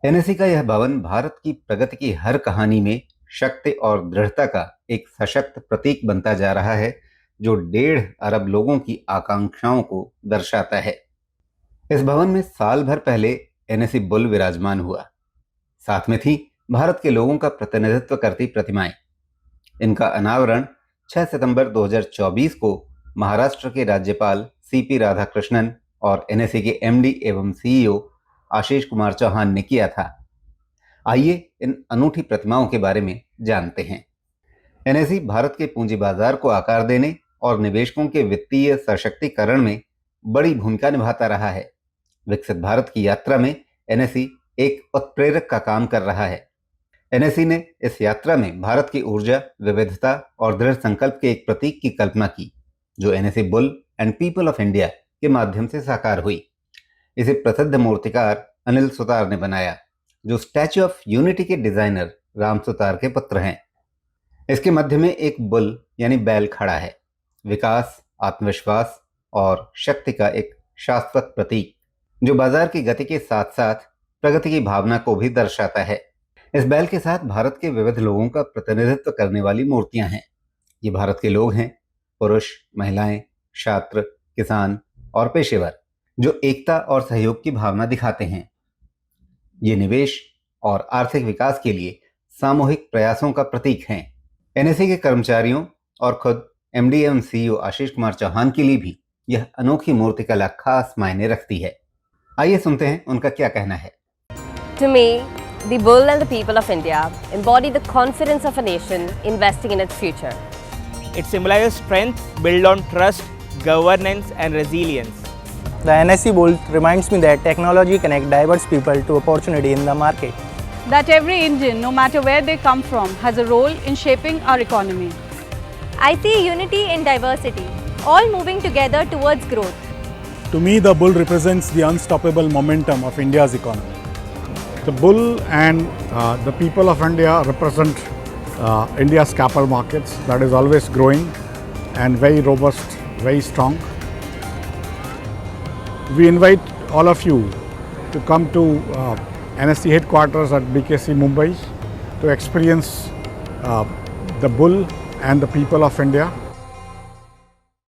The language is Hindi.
एनएससी का यह भवन भारत की प्रगति की हर कहानी में शक्ति और दृढ़ता का एक सशक्त प्रतीक बनता जा रहा है, जो 1.5 अरब लोगों की आकांक्षाओं को दर्शाता है। इस भवन में साल भर पहले एनएससी बुल विराजमान हुआ। साथ में थी भारत के लोगों का प्रतिनिधित्व करती प्रतिमाएं। इनका अनावरण 6 सितंबर 2024 को महाराष्ट्र के राज्यपाल सीपी राधाकृष्णन और एनएससी के एमडी एवं सीईओ आशीष कुमार चौहान ने किया था। आइए इन अनूठी प्रतिमाओं के बारे में जानते हैं। एनएससी भारत के पूंजी बाजार को आकार देने और निवेशकों के वित्तीय सशक्तिकरण में बड़ी भूमिका निभाता रहा है। विकसित भारत की यात्रा में एनएससी एक उत्प्रेरक का काम कर रहा है। एनएससी ने इस यात्रा में भारत की ऊर्जा, विविधता और दृढ़ संकल्प के एक प्रतीक की कल्पना की, जो NSC bull and people of India के माध्यम से साकार हुई। इसे प्रसिद्ध मूर्तिकार अनिल सुतार ने बनाया, जो स्टैच्यू ऑफ यूनिटी के डिजाइनर राम सुतार के पुत्र हैं। इसके मध्य में एक बुल यानी बैल खड़ा है, विकास, आत्मविश्वास और शक्ति का एक शाश्वत प्रतीक, जो बाजार की गति के साथ साथ प्रगति की भावना को भी दर्शाता है। इस बैल के साथ भारत के विविध लोगों का प्रतिनिधित्व करने वाली मूर्तियां हैं। ये भारत के लोग हैं, पुरुष, महिलाएं, छात्र, किसान और पेशेवर, जो एकता और सहयोग की भावना दिखाते हैं। ये निवेश और आर्थिक विकास के लिए सामूहिक प्रयासों का प्रतीक हैं। एनएससी के कर्मचारियों और खुद एमडी एवं सीईओ आशीष कुमार चौहान के लिए भी यह अनोखी मूर्तिकला खास मायने रखती है। आइए सुनते हैं उनका क्या कहना है। To me, the bull and the people of India embody the confidence of a nation investing in its future. It symbolizes strength built on trust, governance and resilience. The NSE Bull reminds me that technology connects diverse people to opportunity in the market. That every Indian, no matter where they come from, has a role in shaping our economy. I see unity in diversity, all moving together towards growth. To me, the bull represents the unstoppable momentum of India's economy. The bull and the people of India represent India's capital markets that is always growing and very robust, very strong. We invite all of you to come to NSE headquarters at BKC Mumbai to experience the bull and the people of India.